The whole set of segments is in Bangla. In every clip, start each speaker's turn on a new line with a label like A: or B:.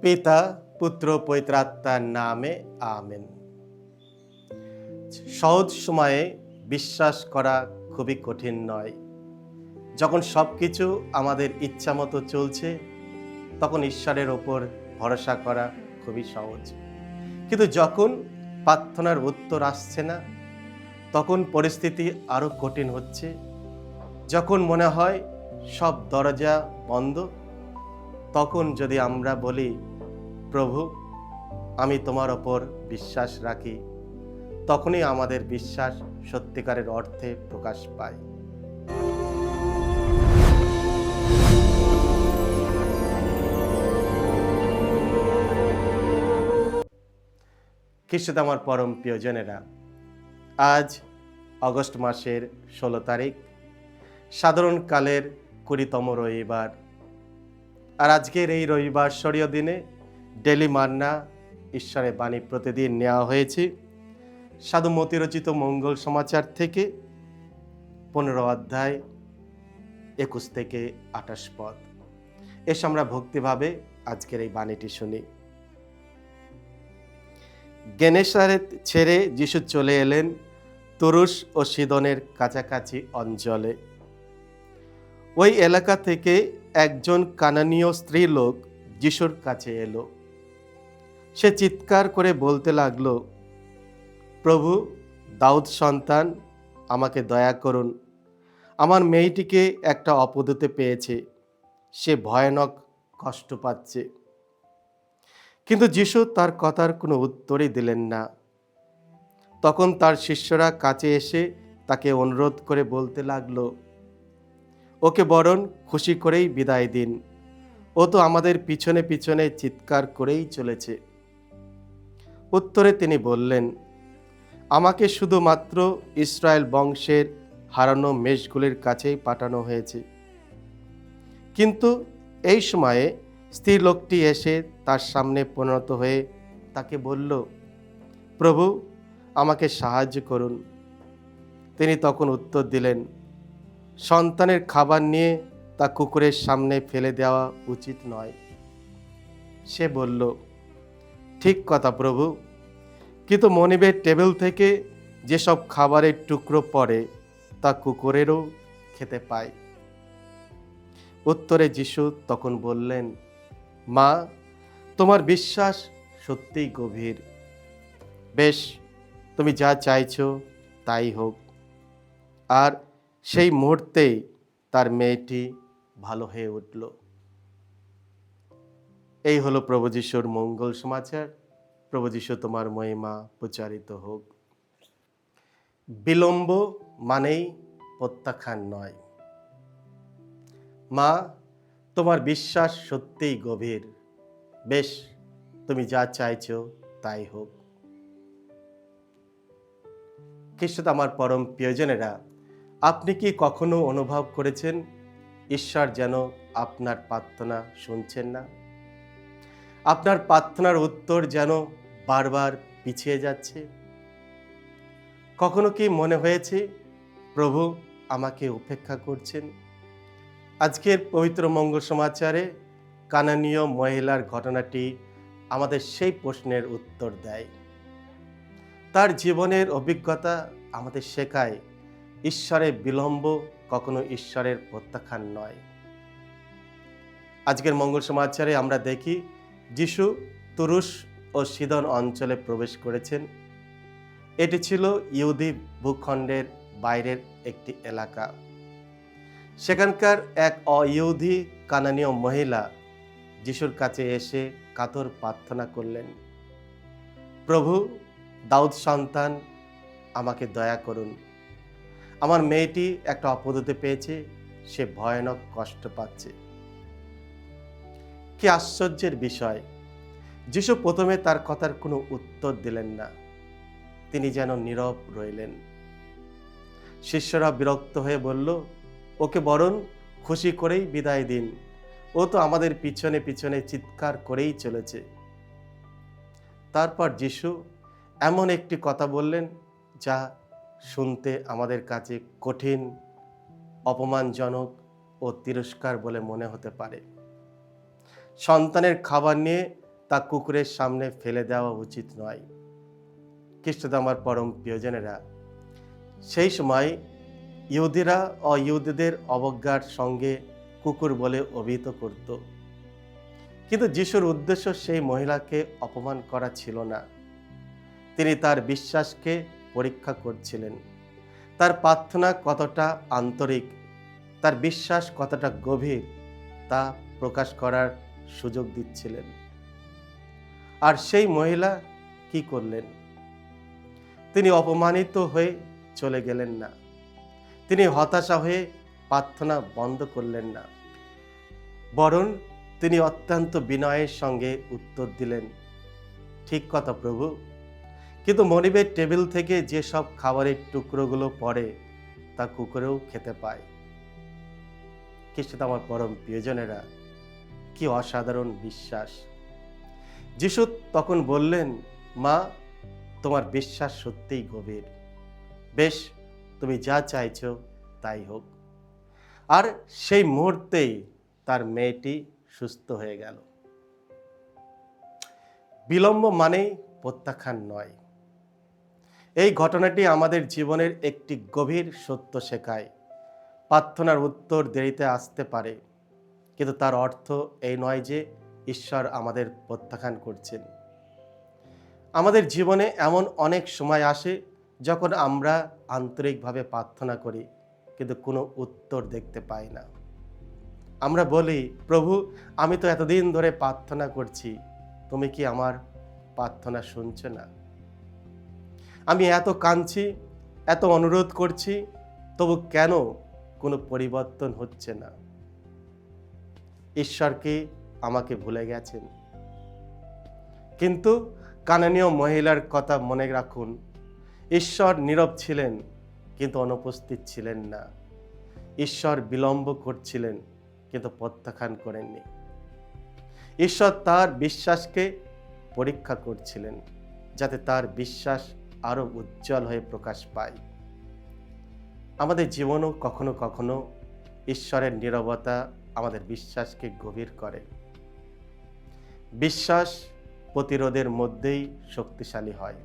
A: পিতা পুত্র পবিত্রাত্মার নামে আমেন। সহজ সময়ে বিশ্বাস করা খুবই কঠিন নয়। যখন সবকিছু আমাদের ইচ্ছা মতো চলছে, তখন ঈশ্বরের ওপর ভরসা করা খুবই সহজ। কিন্তু যখন প্রার্থনার উত্তর আসছে না, তখন পরিস্থিতি আরো কঠিন হচ্ছে। যখন মনে হয় সব দরজা বন্ধ, তখন যদি আমরা বলি, প্রভু আমি তোমার ওপর বিশ্বাস রাখি, তখনই আমাদের বিশ্বাস সত্যিকারের অর্থে প্রকাশ পায়। খ্রিস্টে আমার পরম প্রিয়জনেরা, আজ অগস্ট মাসের 16 তারিখ, সাধারণকালের 20তম রবিবার। আর আজকের এই রবিবার শরীয় দিনে ডেলি মান্না ঈশ্বরের বাণী প্রতিদিন নেওয়া হয়েছে সাধু মতি রচিত মঙ্গল সমাচার থেকে 15 অধ্যায় 21 থেকে 28 পদ। এসে আমরা ভক্তিভাবে আজকের এই বাণীটি শুনি। গেনেসারেত ছেড়ে যিশু চলে এলেন তুরুস ও সিদনের কাছাকাছি অঞ্চলে। ওই এলাকা থেকে একজন কানানীয় স্ত্রী লোক যিশুর কাছে এলো। সে চিৎকার করে বলতে লাগলো, প্রভু, দাউদ সন্তান, আমাকে দয়া করুন। আমার মেয়েটিকে একটা অপদ্রতে পেয়েছে, সে ভয়ানক কষ্ট পাচ্ছে। কিন্তু যিশু তার কথার কোনো উত্তরই দিলেন না। তখন তার শিষ্যরা কাছে এসে তাকে অনুরোধ করে বলতে লাগলো, ওকে বরং খুশি করেই বিদায় দিন, ও তো আমাদের পিছনে পিছনে চিৎকার করেই চলেছে। উত্তরে তিনি বললেন, আমাকে শুধুমাত্র ইসরায়েল বংশের হারানো মেষগুলির কাছেই পাঠানো হয়েছে। কিন্তু এই সময়ে স্ত্রী লোকটি এসে তার সামনে পরিণত হয়ে তাকে বলল, প্রভু, আমাকে সাহায্য করুন। তিনি তখন উত্তর দিলেন, সন্তানের খাবার নিয়ে তা কুকুরের সামনে ফেলে দেওয়া উচিত নয়। সে বলল, ঠিক কথা প্রভু, কিন্তু মনিবের টেবিল থেকে যেসব খাবারের টুকরো পড়ে তা কুকুরেরও খেতে পায়। উত্তরে যিশু তখন বললেন, মা, তোমার বিশ্বাস সত্যিই গভীর। বেশ, তুমি যা চাইছো তাই হোক। আর সেই মুহূর্তেই তার মেয়েটি ভালো হয়ে উঠল। এই হলো প্রভু যিশুর মঙ্গল সমাচার। প্রভু যিশু তোমার মহিমা প্রচারিত হোক। বিলম্ব মানেই প্রত্যাখ্যান নয়। মা, তোমার বিশ্বাস সত্যিই গভীর। বেশ, তুমি যা চাইছো তাই হোক। খ্রিস্ট আমার পরম প্রিয়জনেরা, আপনি কি কখনো অনুভব করেছেন ঈশ্বর যেন আপনার প্রার্থনা শুনছেন না? আপনার প্রার্থনার উত্তর যেন বারবার পিছিয়ে যাচ্ছে? কখনো কি মনে হয়েছে প্রভু আমাকে উপেক্ষা করছেন? আজকের পবিত্র মঙ্গল সমাচারে কানানীয় মহিলার ঘটনাটি আমাদের সেই প্রশ্নের উত্তর দেয়। তার জীবনের অভিজ্ঞতা আমাদের শেখায় ঈশ্বরের বিলম্ব কখনো ঈশ্বরের প্রত্যাখ্যান নয়। আজকের মঙ্গল সমাচারে আমরা দেখি যিশু তুরুস ও সিদন অঞ্চলে প্রবেশ করেছেন। এটি ছিল ইহুদি ভূখণ্ডের বাইরের একটি এলাকা। সেখানকার এক অইহুদি কানানীয় মহিলা যিশুর কাছে এসে কাতর প্রার্থনা করলেন, প্রভু, দাউদ সন্তান, আমাকে দয়া করুন। আমার মেয়েটি একটা অপদ্রতে পেয়েছে, সে ভয়ানক কষ্ট পাচ্ছে। কি আশ্চর্যের বিষয়! যিশু প্রথমে তার কথার কোনো উত্তর দিলেন না। তিনি যেন নীরব রইলেন। শিষ্যরা বিরক্ত হয়ে বলল, ওকে বরং খুশি করেই বিদায় দিন, ও তো আমাদের পিছনে পিছনে চিৎকার করেই চলেছে। তারপর যিশু এমন একটি কথা বললেন যা শুনতে আমাদের কাছে কঠিন, অপমানজনক ও তিরস্কার বলে মনে হতে পারে। সন্তানের খাবার নিয়ে তা কুকুরের সামনে ফেলে দেওয়া উচিত নয়। খ্রিস্টতে আমার পরম প্রিয়জনেরা, সেই সময় ইহুদিরা অইহুদিদের অবজ্ঞার সঙ্গে কুকুর বলে অভিহিত করত। কিন্তু যিশুর উদ্দেশ্য সেই মহিলাকে অপমান করা ছিল না। তিনি তার বিশ্বাসকে পরীক্ষা করছিলেন। তার প্রার্থনা কতটা আন্তরিক, তার বিশ্বাস কতটা গভীর তা প্রকাশ করার সুযোগ দিচ্ছিলেন। আর সেই মহিলা কি করলেন? তিনি অপমানিত হয়ে চলে গেলেন না। তিনি হতাশা হয়ে প্রার্থনা বন্ধ করলেন না, বরং তিনি অত্যন্ত বিনয়ের সঙ্গে উত্তর দিলেন, ঠিক কথা প্রভু, কিন্তু মনিবের টেবিল থেকে যেসব খাবারের টুকরোগুলো পড়ে তা কুকুরেও খেতে পায়। খ্রিস্টে আমার পরম প্রিয়জনেরা, কি অসাধারণ বিশ্বাস! যিশু তখন বললেন, মা, তোমার বিশ্বাস সত্যিই গভীর। বেশ, তুমি যা চাইছো তাই হোক। আর সেই মুহূর্তেই তার মেয়েটি সুস্থ হয়ে গেল। বিলম্ব মানেই প্রত্যাখ্যান নয়। এই ঘটনাটি আমাদের জীবনের একটি গভীর সত্য শেখায়। প্রার্থনার উত্তর দেরিতে আসতে পারে, কিন্তু তার অর্থ এই নয় যে ঈশ্বর আমাদের প্রত্যাখ্যান করছেন। আমাদের জীবনে এমন অনেক সময় আসে যখন আমরা আন্তরিকভাবে প্রার্থনা করি, কিন্তু কোনো উত্তর দেখতে পাই না। আমরা বলি, প্রভু, আমি তো এতদিন ধরে প্রার্থনা করছি, তুমি কি আমার প্রার্থনা শুনছো না? আমি এত কাঁদছি, এত অনুরোধ করছি, তবু কেন কোনো পরিবর্তন হচ্ছে না? ঈশ্বর কি আমাকে ভুলে গেছেন? কিন্তু কানানীয় মহিলার কথা মনে রাখুন, ঈশ্বর নীরব ছিলেন কিন্তু অনুপস্থিত ছিলেন না। ঈশ্বর বিলম্ব করছিলেন কিন্তু প্রত্যাখ্যান করেননি। ঈশ্বর তার বিশ্বাসকে পরীক্ষা করছিলেন, যাতে তার বিশ্বাস আরো উজ্জ্বল হয়ে প্রকাশ পায়। আমাদের জীবনও কখনো কখনো ঈশ্বরের নীরবতা আমাদের বিশ্বাসকে গভীর করে। বিশ্বাস প্রতিরোধের মধ্যেই শক্তিশালী হয়।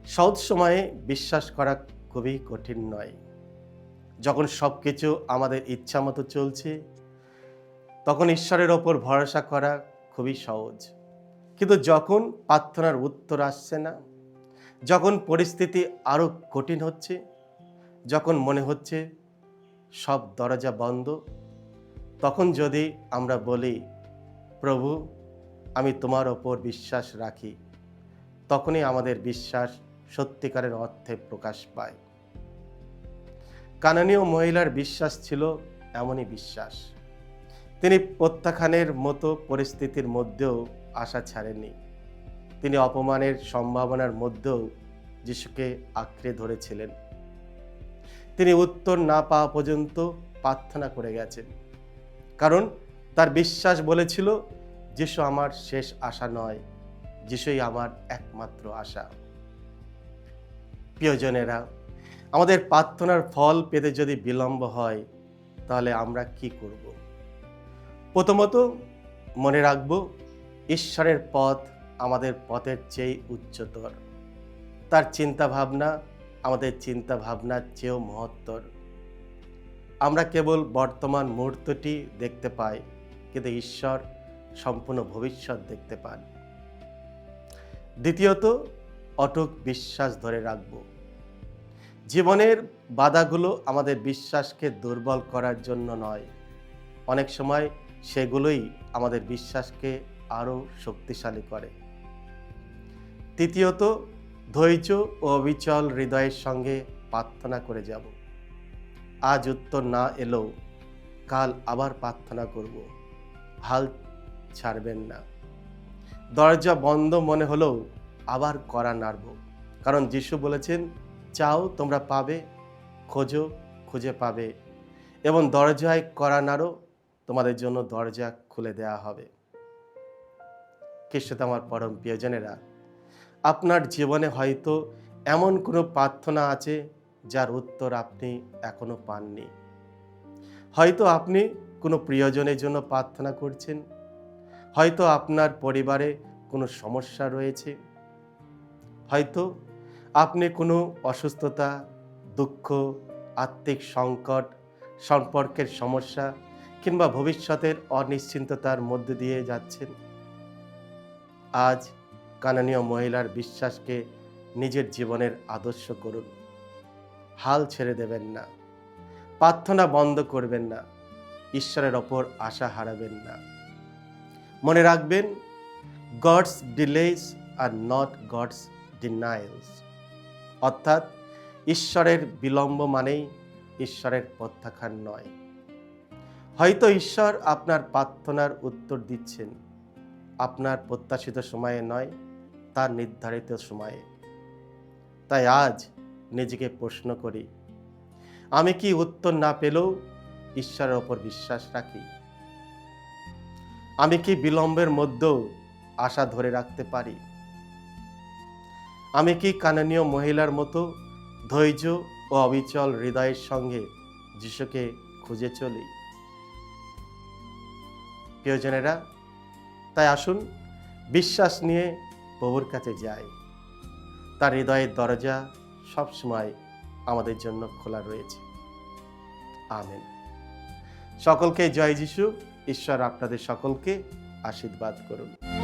A: সহজ সময়ে বিশ্বাস করা খুবই কঠিন নয়। যখন সবকিছু আমাদের ইচ্ছা মতো চলছে, তখন ঈশ্বরের ওপর ভরসা করা খুবই সহজ। কিন্তু যখন প্রার্থনার উত্তর আসছে না, যখন পরিস্থিতি আরো কঠিন হচ্ছে, যখন মনে হচ্ছে সব দরজা বন্ধ, তখন যদি আমরা বলি, প্রভু, আমি তোমার ওপর বিশ্বাস রাখি, তখনই আমাদের বিশ্বাস সত্যিকারের অর্থে প্রকাশ পায়। কানানীয় মহিলার বিশ্বাস ছিল এমনই বিশ্বাস। তিনি প্রত্যাখ্যানের মতো পরিস্থিতির মধ্যেও আশা ছাড়েননি। তিনি অপমানের সম্ভাবনার মধ্যেও যিশুকে আঁকড়ে ধরেছিলেন। তিনি উত্তর না পাওয়া পর্যন্ত প্রার্থনা করে গেছেন, কারণ তার বিশ্বাস বলেছিল, যিশু আমার শেষ আশা নয়, যিশুই আমার একমাত্র আশা। প্রিয়জনেরা, আমাদের প্রার্থনার ফল পেতে যদি বিলম্ব হয়, তাহলে আমরা কি করব? প্রথমত মনে রাখব, ঈশ্বরের পথ আমাদের পথের চেয়ে উচ্চতর। তার চিন্তা ভাবনা আমাদের চিন্তা ভাবনার চেয়েও মহত্তর। আমরা কেবল বর্তমান মুহূর্তটি দেখতে পাই, কিন্তু ঈশ্বর সম্পূর্ণ ভবিষ্যৎ দেখতে পান। দ্বিতীয়ত, অটুট বিশ্বাস ধরে রাখব। জীবনের বাধাগুলো আমাদের বিশ্বাসকে দুর্বল করার জন্য নয়, অনেক সময় সেগুলোই আমাদের বিশ্বাসকে আরো শক্তিশালী করে। তৃতীয়ত, ধৈর্য ও অবিচল হৃদয়ের সঙ্গে প্রার্থনা করে যাব। আজ উত্তর না এলেও কাল আবার প্রার্থনা করব। হাল ছাড়বেন না। দরজা বন্ধ মনে হলেও আবার কড়া নাড়ব, কারণ যিশু বলেছেন, চাও তোমরা পাবে, খোঁজো খুঁজে পাবে, এবং দরজায় কড়া নাড়ো, তোমাদের জন্য দরজা খুলে দেওয়া হবে। খ্রিস্টে আমার পরম প্রিয়জনেরা, আপনার জীবনে হয়তো এমন কোনো প্রার্থনা আছে যার উত্তর আপনি এখনো পাননি। হয়তো আপনি কোনো প্রিয়জনের জন্য প্রার্থনা করছেন, হয়তো আপনার পরিবারে কোনো সমস্যা রয়েছে, হয়তো আপনি কোনো অসুস্থতা, দুঃখ, আত্মিক সংকট, সম্পর্কের সমস্যা কিংবা ভবিষ্যতের অনিশ্চিততার মধ্যে দিয়ে যাচ্ছেন। আজ কানানীয় মহিলার বিশ্বাসকে নিজের জীবনের আদর্শ করুন। হাল ছেড়ে দেবেন না, প্রার্থনা বন্ধ করবেন না, ঈশ্বরের ওপর আশা হারাবেন না। মনে রাখবেন, God's delays are not God's denials, অর্থাৎ ঈশ্বরের বিলম্ব মানেই ঈশ্বরের প্রত্যাখ্যান নয়। হয়তো ঈশ্বর আপনার প্রার্থনার উত্তর দিচ্ছেন, আপনার প্রত্যাশিত সময়ে নয়, তার নির্ধারিত সময়ে। তাই আজ নিজেকে প্রশ্ন করি, আমি কি উত্তর না পেলেও ঈশ্বরের ওপর বিশ্বাস রাখি? আমি কি বিলম্বের মধ্যেও আশা ধরে রাখতে পারি? আমি কি কানানীয় মহিলার মতো ধৈর্য ও অবিচল হৃদয়ের সঙ্গে যিশুকে খুঁজে চলি? প্রিয়জনেরা, তাই আসুন বিশ্বাস নিয়ে প্রভুর কাছে যাই। তার হৃদয়ের দরজা সবসময় আমাদের জন্য খোলা রয়েছে। আমেন। সকলকে জয় যিশু। ঈশ্বর আপনাদের সকলকে আশীর্বাদ করুন।